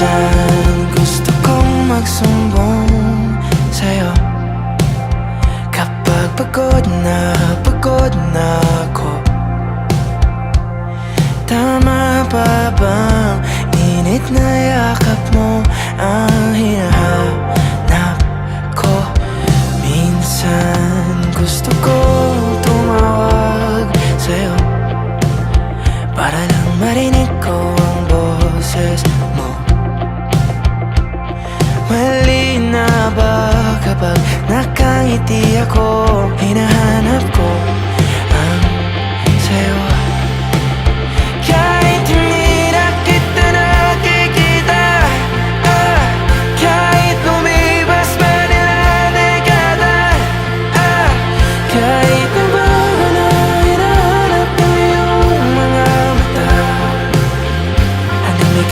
Minsan gusto kong magsumbong sa'yo kapag pagod na ako. Tama pa bang init na yakap mo ang hinahanap ko? Minsan gusto kong tumawag sa'yo para lang marinig ko ang boses mo. Mali na ba kapag nakangiti ako?